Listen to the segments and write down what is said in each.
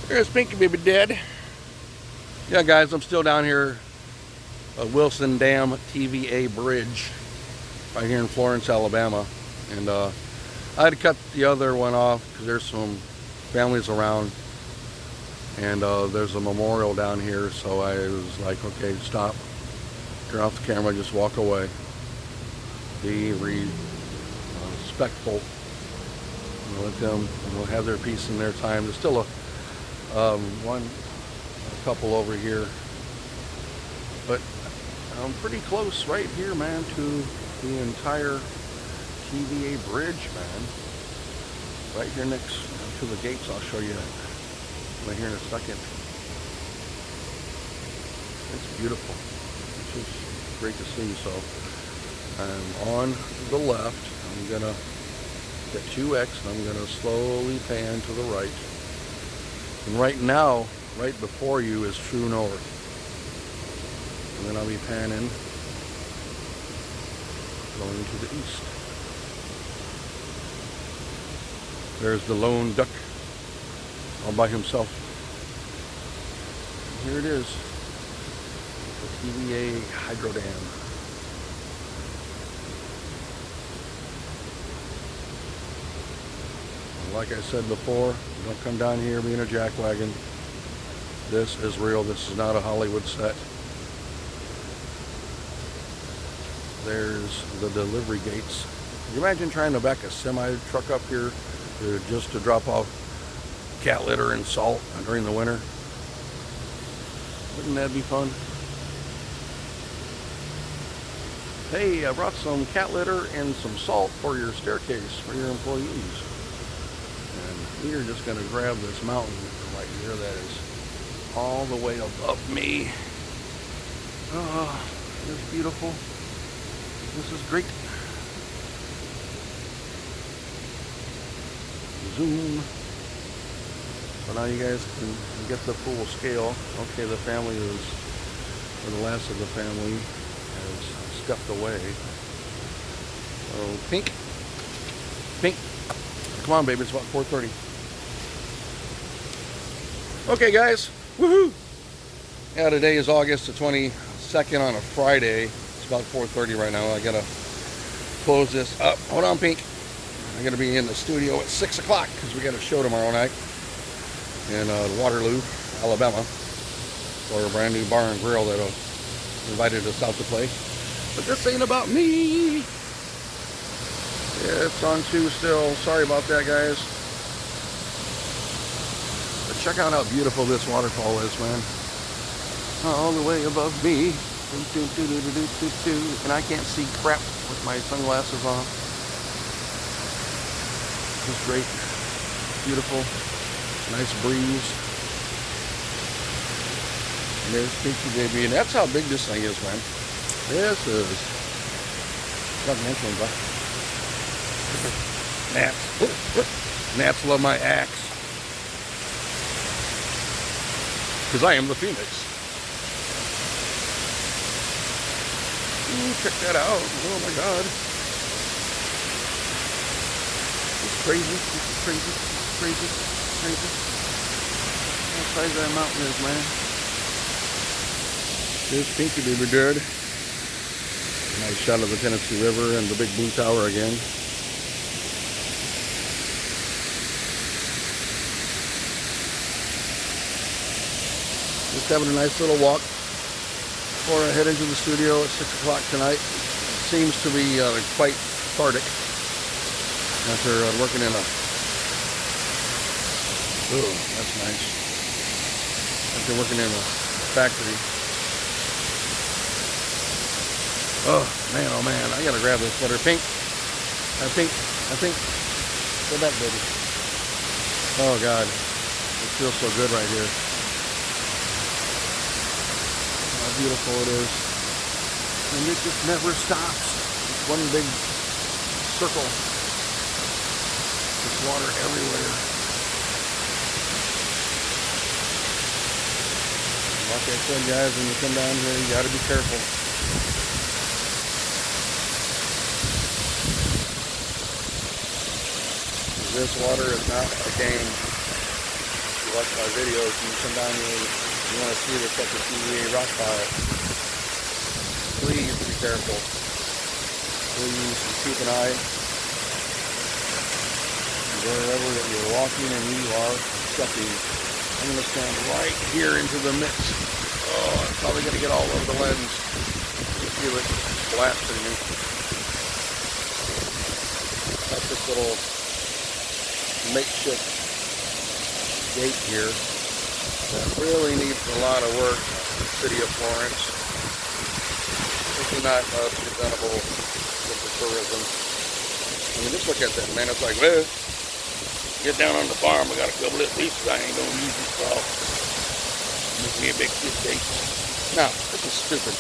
There's Pinky Baby Dead. Yeah, guys, I'm still down here at Wilson Dam TVA Bridge right here in Florence, Alabama. And I had to cut the other one off because there's some families around. And there's a memorial down here, so I was like, okay, stop. Turn off the camera, just walk away. Be respectful. Let them have their peace and their time. There's still a couple over here, but I'm pretty close right here, man, to the entire TVA bridge, man. Right here next to the gates. I'll show you right here in a second. It's beautiful. It's just great to see. So I'm on the left. I'm gonna get 2X and I'm gonna slowly pan to the right. And right now, right before you is true north. And then I'll be panning going to the east. There's the lone duck all by himself. And here it is, the TVA hydro dam. Like I said before, don't come down here being a jackwagon. This is real. This is not a Hollywood set. There's the delivery gates. Can you imagine trying to back a semi truck up here just to drop off cat litter and salt during the winter? Wouldn't that be fun? Hey, I brought some cat litter and some salt for your staircase for your employees. And we're just going to grab this mountain right here that is all the way above me. Oh, it's beautiful. This is great. Zoom. So now you guys can get the full scale. Okay, the family is, or the last of the family has stepped away. So, Pink. Come on, baby, it's about 4:30. Okay, guys, woohoo! Yeah, today is August the 22nd on a Friday. It's about 4:30 right now. I gotta close this up. Hold on, Pink. I'm gonna be in the studio at 6 o'clock because we got a show tomorrow night in Waterloo, Alabama, for a brand new bar and grill that invited us out to play. But this ain't about me. Yeah, it's on 2 still. Sorry about that, guys. But check out how beautiful this waterfall is, man. All the way above me. And I can't see crap with my sunglasses on. Just great. Beautiful. Nice breeze. And there's Pinky Baby. And that's how big this thing is, man. This is... Not mentioning, but... Gnats. Gnats love my axe. Because I am the Phoenix. Ooh, check that out. Oh my god. It's crazy. It's crazy. It's crazy. It's crazy. How size that mountain is, man. There's Pinky Baby Dead. Nice shot of the Tennessee River and the big blue tower again. Just having a nice little walk before I head into the studio at 6 o'clock tonight. It seems to be quite cathartic after working in a... Ooh, that's nice. After working in a factory. Oh man, I gotta grab this better. Pink. I think. Go back, baby. Oh God, it feels so good right here. How beautiful it is. And it just never stops. It's one big circle. There's water everywhere. Like I said, guys, when you come down here, you gotta be careful. This water is not a game. watch my videos, and you come down here, you want to see the such a TVA rock pile, please be careful. Please keep an eye wherever that you're walking and you are stepping. I'm going to stand right here into the midst. Oh, I'm probably going to get all over the lens. You feel it blasting me. Got this little makeshift gate here that really needs a lot of work. City of Florence. This is not presentable for tourism. I mean, just look at that, man. It's like, well, get down on the farm. I got a couple of pieces I ain't gonna use this for. Make me a big fish bait. No, this is stupid.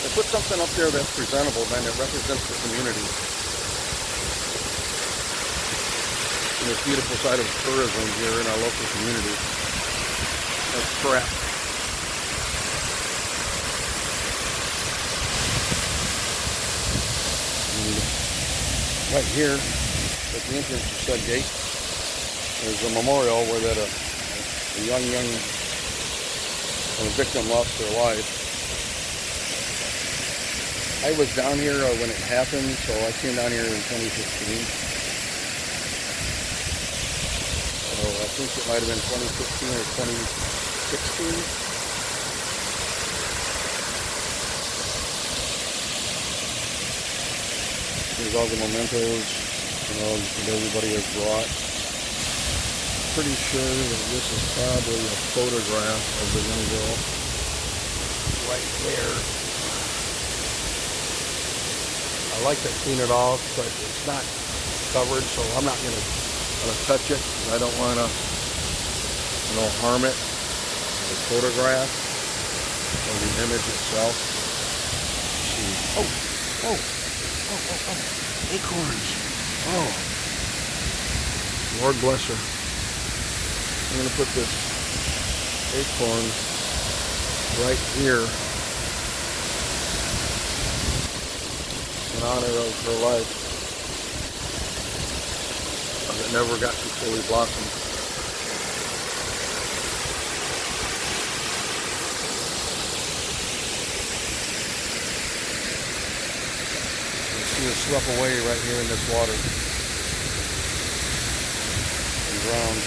They put something up there that's presentable, man. It represents the community. And this beautiful side of tourism here in our local community. That's crap. Right here, at the entrance to said gate, there's a memorial where that a young victim lost their life. I was down here when it happened, so I came down here in 2015. So I think it might have been 2015 or 2016. There's all the mementos, that everybody has brought. Pretty sure that this is probably a photograph of the young girl. Right there. I like to clean it off, but it's not covered, so I'm not going to touch it. I don't want to, harm it. The photograph or the image itself. Oh. Acorns. Oh. Lord bless her. I'm going to put this acorn right here in honor of her life. It never got to fully blossom. Just swept away right here in this water and drowned.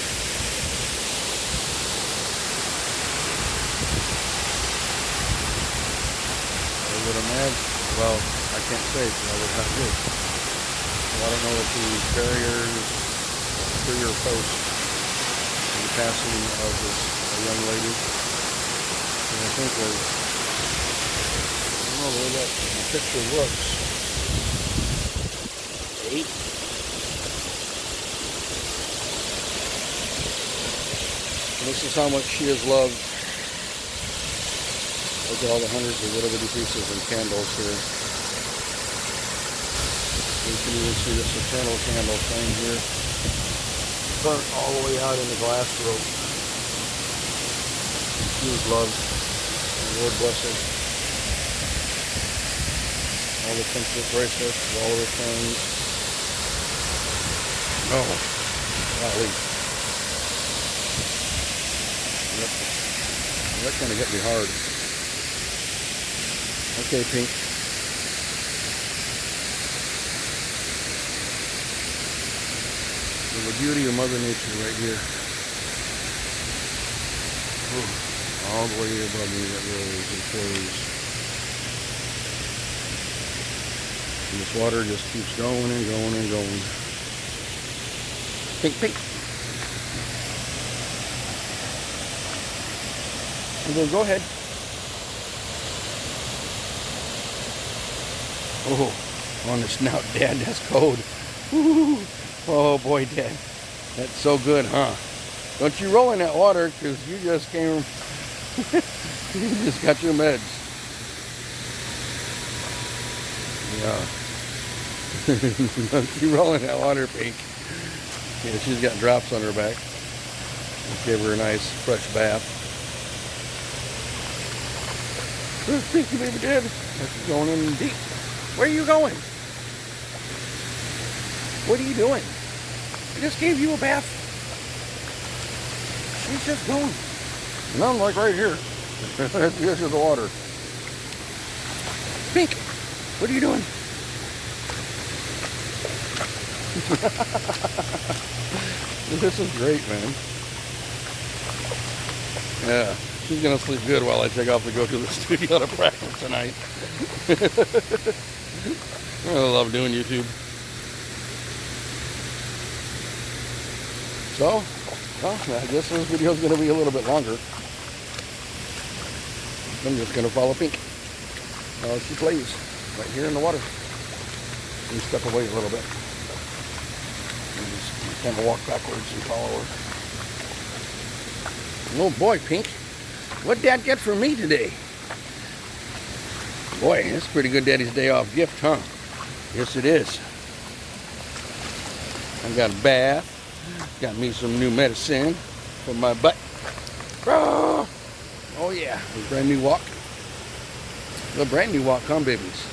I would imagine, well, I can't say because I was not good. So I don't know if these barriers, barrier posts, and the passing of this young lady, and I think was, I don't know the way that picture looks. And this is how much she is loved. Look at all the hundreds of little bitty pieces and candles here. You can even see this eternal candle flame here. Burnt all the way out in the glass rope. She was loved. Lord bless her. All the friendship bracelets, all of her friends. Oh, golly. That's going to hit me hard. Okay, Pink. So the beauty of Mother Nature right here. Ooh, all the way above me that rose and flows. And this water just keeps going and going and going. Pink, pink. Go ahead. Oh, on the snout, Dad, that's cold. Woo-hoo. Oh boy, Dad, that's so good, huh? Don't you roll in that water, because you just came, you just got your meds. Yeah. Don't you roll in that water, Pink. Yeah, she's got drops on her back. Let's give her a nice fresh bath. Thank you, baby Dad. That's going in deep. Where are you going? What are you doing? I just gave you a bath. He's just going. And I'm like right here at the edge of the water. Pink, what are you doing? This is great, man. Yeah, she's gonna sleep good while I take off to go to the studio to practice tonight. I love doing YouTube. So, well, I guess this video is gonna be a little bit longer. I'm just gonna follow Pink. She plays right here in the water. Let me step away a little bit. And just kind of walk backwards and follow her. Oh boy, Pink, what'd Dad get for me today? Boy, that's a pretty good Daddy's Day off gift, huh? Yes, it is. I got a bath. Got me some new medicine for my butt. Oh yeah, a brand new walk. A brand new walk, huh, babies?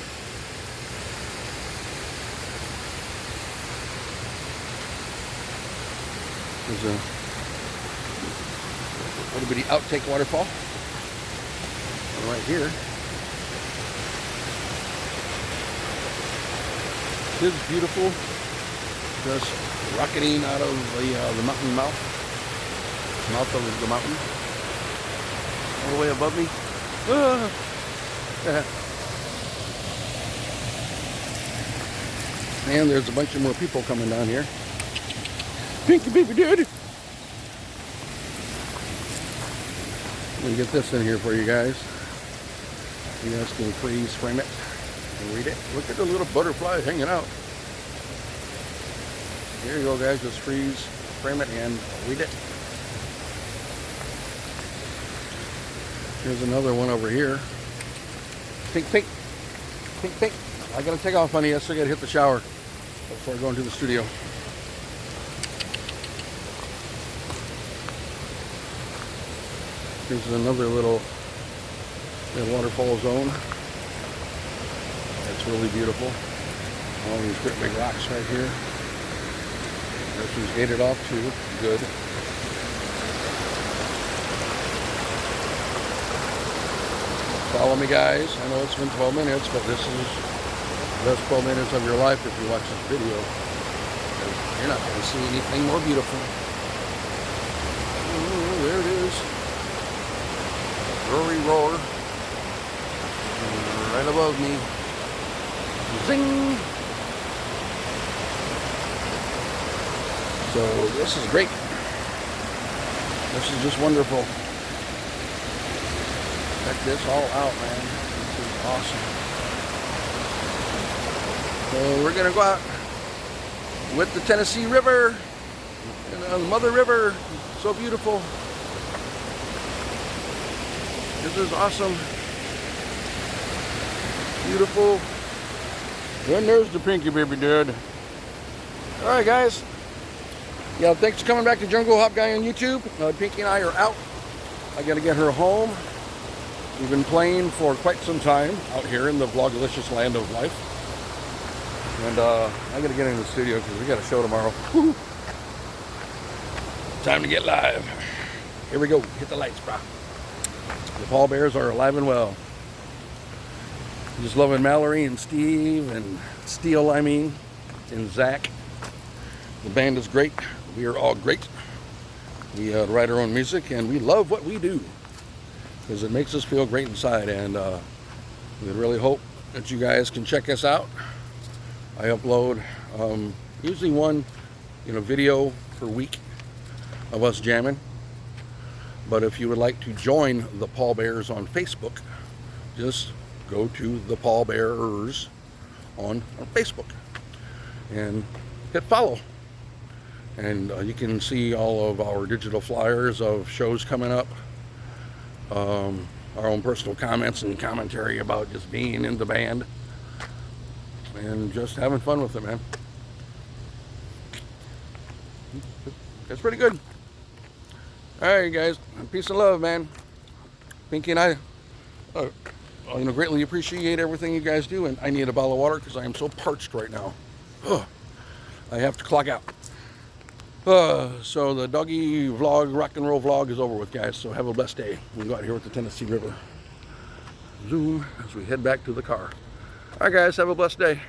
There's a little bitty outtake waterfall right here. It is beautiful, just rocketing out of the mountain mouth of the mountain, all the way above me. And there's a bunch of more people coming down here. Pinky baby dude. Let me get this in here for you guys. You guys can freeze frame it and read it. Look at the little butterfly hanging out. Here you go, guys. Just freeze frame it and read it. Here's another one over here. Pink, pink, pink, pink. I gotta take off, honey. I still gotta hit the shower before I go into the studio. Here's another little waterfall zone. That's really beautiful. All these great big rocks right here. This one's gated off too. Good. Follow me, guys. I know it's been 12 minutes, but this is the best 12 minutes of your life if you watch this video. You're not going to see anything more beautiful. Oh, there it is. Rory roar. And right above me. Zing! So this is great. This is just wonderful. Check this all out, man. This is awesome. So we're gonna go out with the Tennessee River, the Mother River. So beautiful. This is awesome. Beautiful. Then there's the Pinky baby dude. All right, guys. Yeah, thanks for coming back to Jungle Hop Guy on YouTube. Pinky and I are out. I gotta get her home. We've been playing for quite some time out here in the vlogalicious land of life. And I gotta get into the studio because we got a show tomorrow. Woo-hoo. Time to get live. Here we go. Hit the lights, brah. The pallbearers are alive and well. Just loving Mallory and Steve and Steele, and Zach. The band is great. We are all great. We write our own music and we love what we do because it makes us feel great inside. And we really hope that you guys can check us out. I upload usually one video per week of us jamming. But if you would like to join the Pallbearers on Facebook, just go to the Pallbearers on Facebook and hit follow. And you can see all of our digital flyers of shows coming up, our own personal comments and commentary about just being in the band and just having fun with it, man. That's pretty good. All right, guys. Peace and love, man. Pinky and I greatly appreciate everything you guys do, and I need a bottle of water because I am so parched right now. Ugh. I have to clock out. So the doggy vlog, rock and roll vlog is over with, guys. So have a blessed day. We go out here with the Tennessee River. Zoom as we head back to the car. All right, guys, have a blessed day.